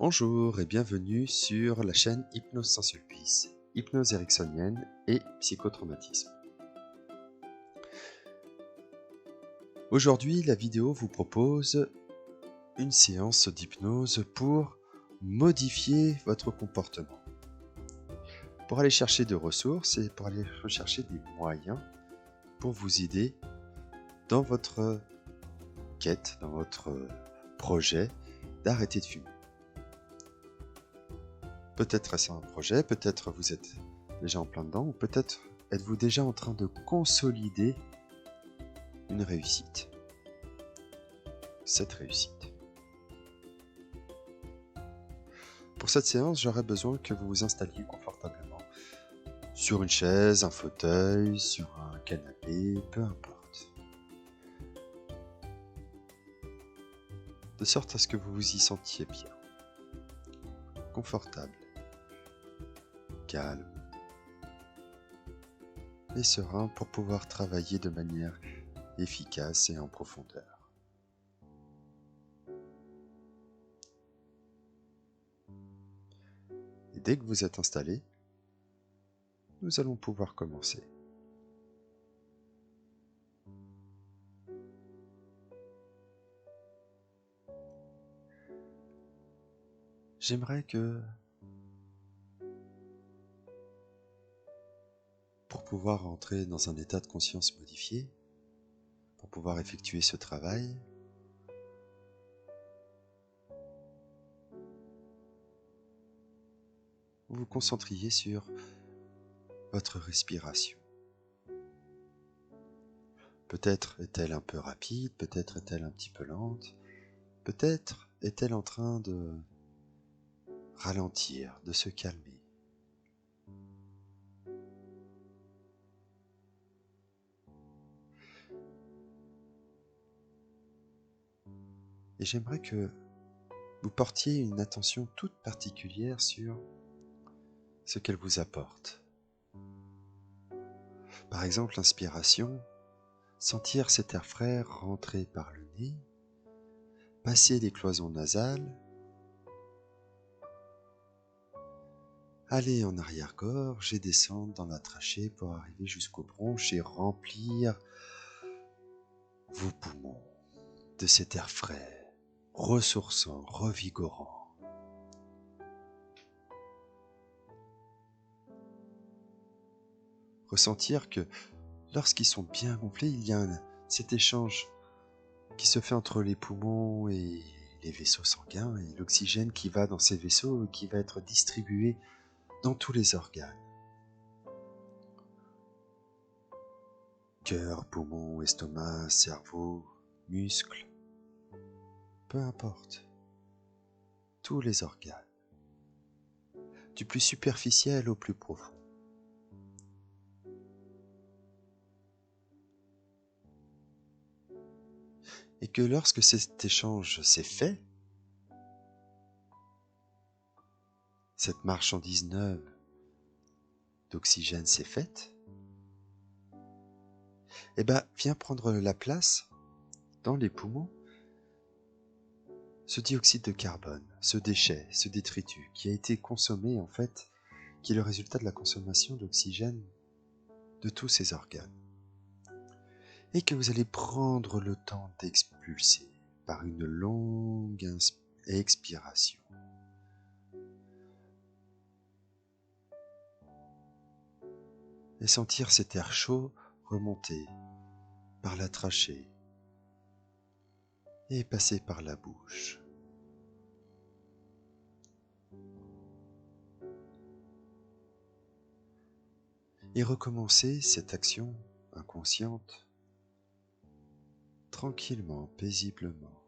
Bonjour et bienvenue sur la chaîne Hypnose sans sulpice, hypnose ericksonienne et psychotraumatisme. Aujourd'hui, la vidéo vous propose une séance d'hypnose pour modifier votre comportement. Pour aller chercher des ressources et pour aller rechercher des moyens pour vous aider dans votre quête, dans votre projet d'arrêter de fumer. Peut-être est-ce un projet, peut-être vous êtes déjà en plein dedans, ou peut-être êtes-vous déjà en train de consolider une réussite. Cette réussite. Pour cette séance, j'aurais besoin que vous vous installiez confortablement sur une chaise, un fauteuil, sur un canapé, peu importe. De sorte à ce que vous vous y sentiez bien. Confortable, calme et serein pour pouvoir travailler de manière efficace et en profondeur. Et dès que vous êtes installé, nous allons pouvoir commencer. J'aimerais que, pour pouvoir entrer dans un état de conscience modifié, pour pouvoir effectuer ce travail, vous vous concentriez sur votre respiration. Peut-être est-elle un peu rapide, peut-être est-elle un petit peu lente, peut-être est-elle en train de ralentir, de se calmer. Et j'aimerais que vous portiez une attention toute particulière sur ce qu'elle vous apporte. Par exemple, l'inspiration, sentir cet air frais rentrer par le nez, passer les cloisons nasales, aller en arrière-gorge et descendre dans la trachée pour arriver jusqu'aux bronches et remplir vos poumons de cet air frais, ressourçant, revigorant. Ressentir que lorsqu'ils sont bien gonflés, il y a cet échange qui se fait entre les poumons et les vaisseaux sanguins et l'oxygène qui va dans ces vaisseaux et qui va être distribué dans tous les organes. Cœur, poumons, estomac, cerveau, muscles, peu importe. Tous les organes, du plus superficiel au plus profond. Et que lorsque cet échange s'est fait, cette marchandise neuve d'oxygène s'est faite, et vient prendre la place dans les poumons ce dioxyde de carbone, ce déchet, ce détritus qui a été consommé en fait, qui est le résultat de la consommation d'oxygène de tous ces organes. Et que vous allez prendre le temps d'expulser par une longue expiration. Et sentir cet air chaud remonter par la trachée et passer par la bouche. Et recommencer cette action inconsciente tranquillement, paisiblement.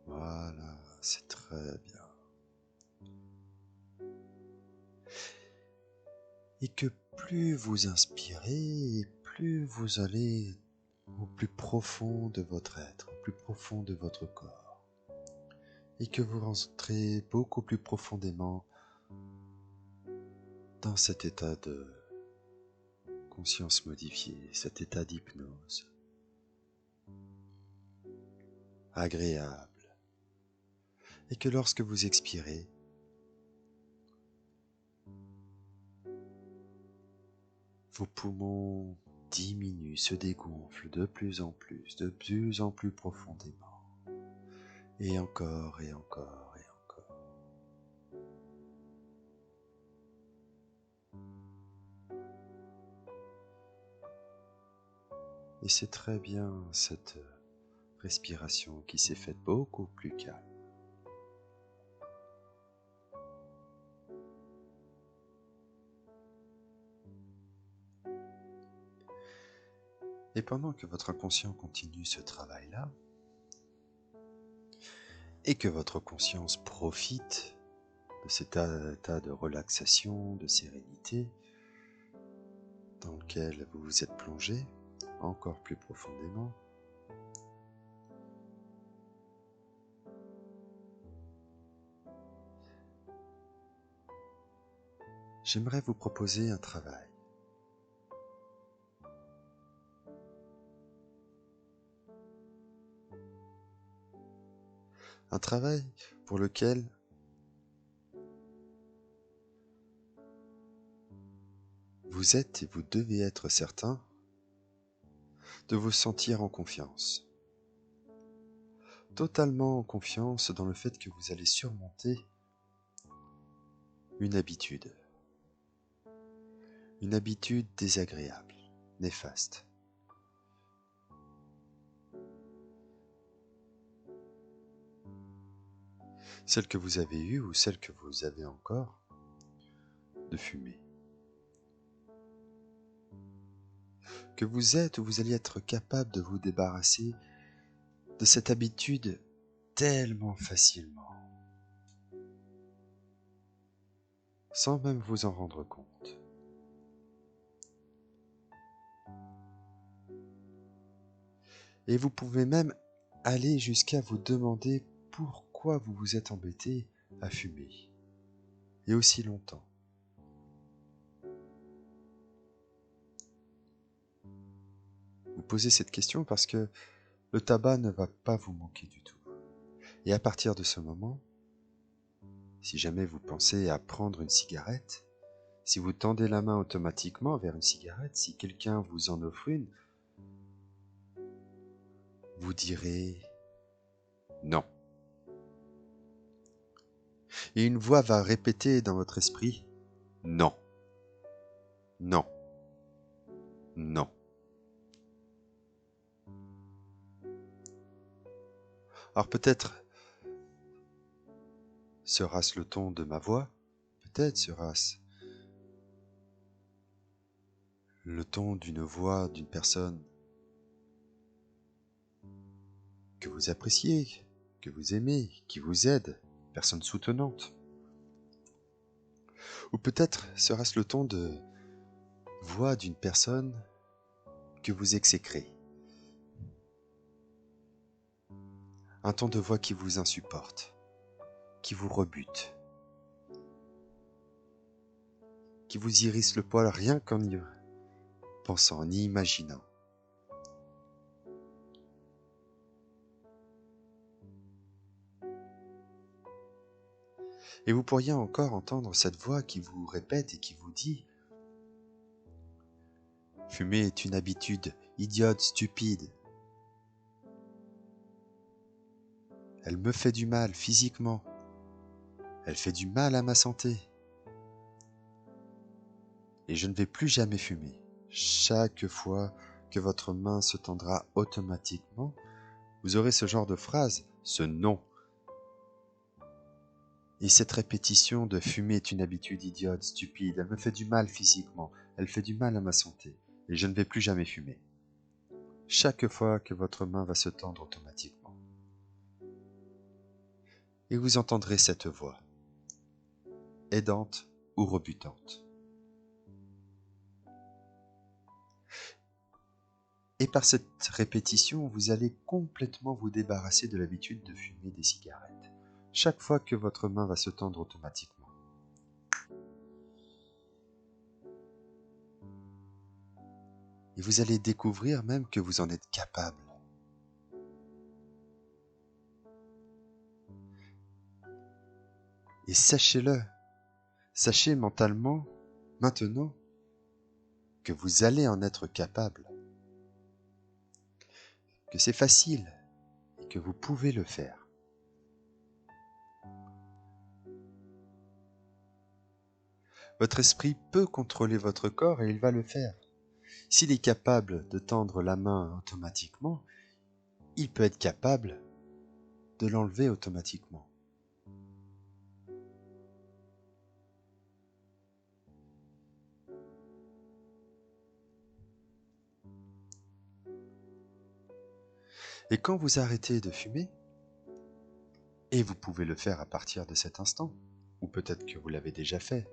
Voilà, c'est très bien. Et que plus vous inspirez, plus vous allez au plus profond de votre être, au plus profond de votre corps. Et que vous rentrez beaucoup plus profondément dans cet état de conscience modifiée, cet état d'hypnose. agréable, et que lorsque vous expirez, vos poumons diminuent, se dégonflent de plus en plus profondément, et encore, et encore, et encore. Et c'est très bien cette respiration qui s'est faite beaucoup plus calme. Et pendant que votre inconscient continue ce travail-là, et que votre conscience profite de cet état de relaxation, de sérénité, dans lequel vous vous êtes plongé encore plus profondément, j'aimerais vous proposer un travail. Un travail pour lequel vous êtes et vous devez être certain de vous sentir en confiance. Totalement en confiance dans le fait que vous allez surmonter une habitude. Une habitude désagréable, néfaste. Celle que vous avez eue ou celle que vous avez encore, de fumer. Que vous êtes ou vous allez être capable de vous débarrasser de cette habitude tellement facilement, sans même vous en rendre compte. Et vous pouvez même aller jusqu'à vous demander pourquoi vous vous êtes embêté à fumer, et aussi longtemps. Vous posez cette question parce que le tabac ne va pas vous manquer du tout. Et à partir de ce moment, si jamais vous pensez à prendre une cigarette, si vous tendez la main automatiquement vers une cigarette, si quelqu'un vous en offre une, vous direz non. Et une voix va répéter dans votre esprit non, non, non. Alors peut-être sera-ce le ton de ma voix, peut-être sera-ce le ton d'une voix d'une personne que vous appréciez, que vous aimez, qui vous aide, personne soutenante. Ou peut-être sera-ce le ton de voix d'une personne que vous exécrez. Un ton de voix qui vous insupporte, qui vous rebute, qui vous hérisse le poil rien qu'en y pensant, en y imaginant. Et vous pourriez encore entendre cette voix qui vous répète et qui vous dit « Fumer est une habitude idiote, stupide. Elle me fait du mal physiquement. Elle fait du mal à ma santé. Et je ne vais plus jamais fumer. » Chaque fois que votre main se tendra automatiquement, vous aurez ce genre de phrase, ce non. Et cette répétition de fumer est une habitude idiote, stupide, elle me fait du mal physiquement, elle fait du mal à ma santé, et je ne vais plus jamais fumer. Chaque fois que votre main va se tendre automatiquement. Et vous entendrez cette voix, aidante ou rebutante. Et par cette répétition, vous allez complètement vous débarrasser de l'habitude de fumer des cigarettes. Chaque fois que votre main va se tendre automatiquement. Et vous allez découvrir même que vous en êtes capable. Et sachez-le, sachez mentalement, maintenant, que vous allez en être capable, que c'est facile et que vous pouvez le faire. Votre esprit peut contrôler votre corps et il va le faire. S'il est capable de tendre la main automatiquement, il peut être capable de l'enlever automatiquement. Et quand vous arrêtez de fumer, et vous pouvez le faire à partir de cet instant, ou peut-être que vous l'avez déjà fait,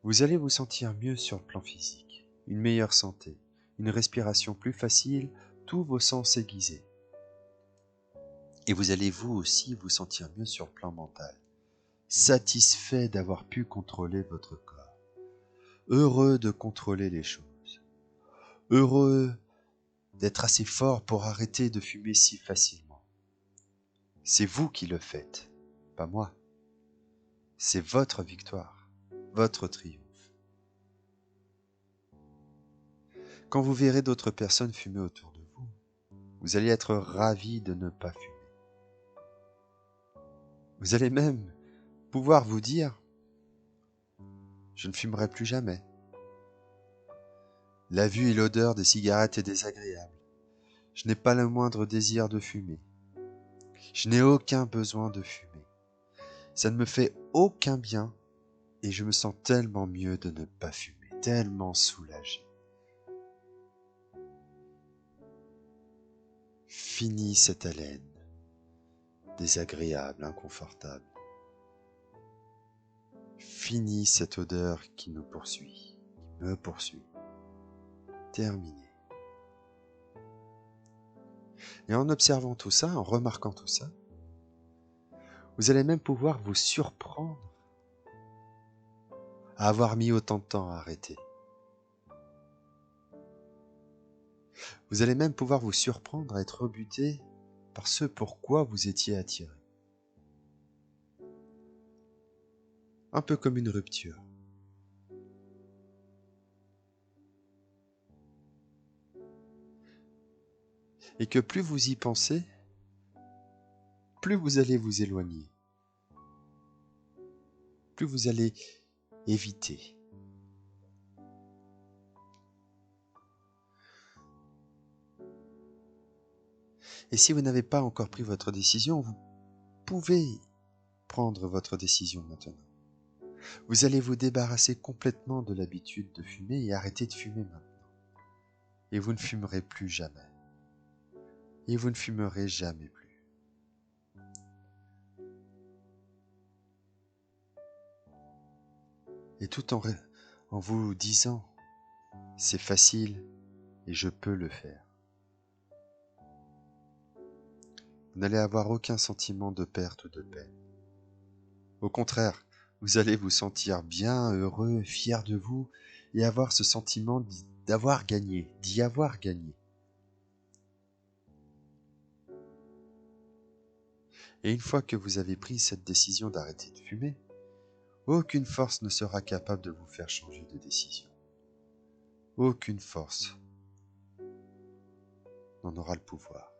vous allez vous sentir mieux sur le plan physique, une meilleure santé, une respiration plus facile, tous vos sens aiguisés. Et vous allez vous aussi vous sentir mieux sur le plan mental, satisfait d'avoir pu contrôler votre corps, heureux de contrôler les choses, heureux d'être assez fort pour arrêter de fumer si facilement. C'est vous qui le faites, pas moi. C'est votre victoire, votre triomphe. Quand vous verrez d'autres personnes fumer autour de vous, vous allez être ravis de ne pas fumer. Vous allez même pouvoir vous dire « Je ne fumerai plus jamais ». La vue et l'odeur des cigarettes est désagréable. Je n'ai pas le moindre désir de fumer. Je n'ai aucun besoin de fumer. Ça ne me fait aucun bien et je me sens tellement mieux de ne pas fumer, tellement soulagé. Fini cette haleine, désagréable, inconfortable. Fini cette odeur qui nous poursuit, qui me poursuit. Terminé. Et en observant tout ça, en remarquant tout ça, vous allez même pouvoir vous surprendre à avoir mis autant de temps à arrêter. Vous allez même pouvoir vous surprendre à être rebuté par ce pourquoi vous étiez attiré. Un peu comme une rupture. Et que plus vous y pensez, plus vous allez vous éloigner. Plus vous allez éviter. Et si vous n'avez pas encore pris votre décision, vous pouvez prendre votre décision maintenant. Vous allez vous débarrasser complètement de l'habitude de fumer et arrêter de fumer maintenant. Et vous ne fumerez plus jamais. Et vous ne fumerez jamais plus. Et tout en vous disant, c'est facile et je peux le faire. Vous n'allez avoir aucun sentiment de perte ou de peine. Au contraire, vous allez vous sentir bien, heureux, fier de vous et avoir ce sentiment d'avoir gagné, d'y avoir gagné. Et une fois que vous avez pris cette décision d'arrêter de fumer, aucune force ne sera capable de vous faire changer de décision. Aucune force n'en aura le pouvoir.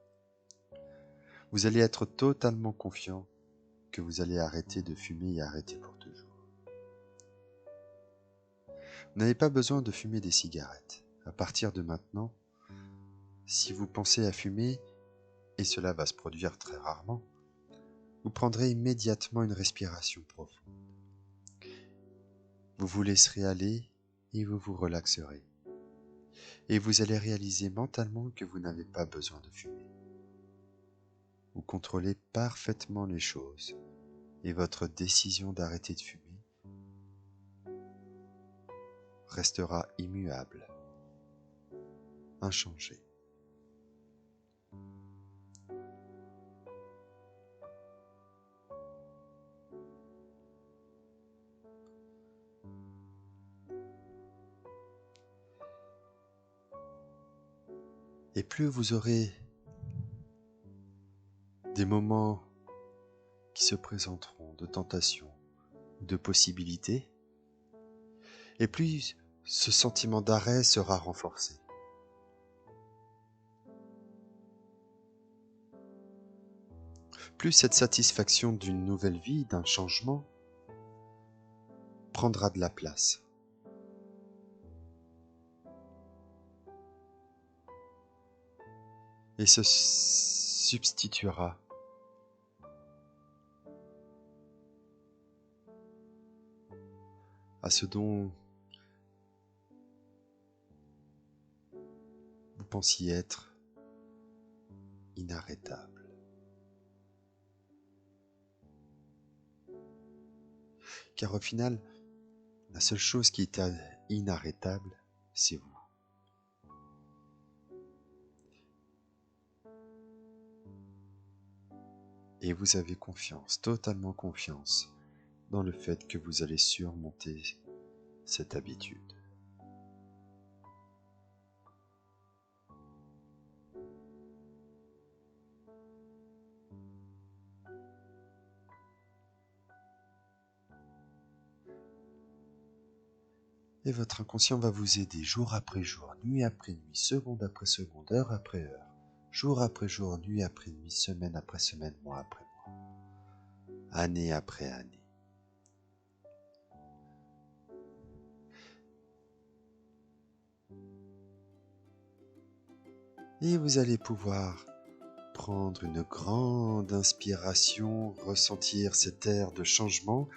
Vous allez être totalement confiant que vous allez arrêter de fumer et arrêter pour toujours. Vous n'avez pas besoin de fumer des cigarettes. À partir de maintenant, si vous pensez à fumer, et cela va se produire très rarement, vous prendrez immédiatement une respiration profonde. Vous vous laisserez aller et vous vous relaxerez. Et vous allez réaliser mentalement que vous n'avez pas besoin de fumer. Vous contrôlez parfaitement les choses et votre décision d'arrêter de fumer restera immuable, inchangée. Et plus vous aurez des moments qui se présenteront, de tentations, de possibilités, et plus ce sentiment d'arrêt sera renforcé. Plus cette satisfaction d'une nouvelle vie, d'un changement, prendra de la place. Et se substituera à ce dont vous pensiez être inarrêtable. Car au final, la seule chose qui est inarrêtable, c'est vous. Et vous avez confiance, totalement confiance, dans le fait que vous allez surmonter cette habitude. Et votre inconscient va vous aider jour après jour, nuit après nuit, seconde après seconde, heure après heure, jour après jour, nuit après nuit, semaine après semaine, mois après mois, année après année. Et vous allez pouvoir prendre une grande inspiration, ressentir cet air de changement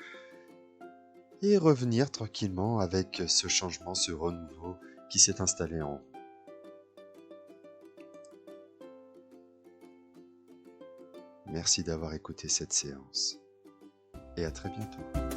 et revenir tranquillement avec ce changement, ce renouveau qui s'est installé en vous. Merci d'avoir écouté cette séance et à très bientôt.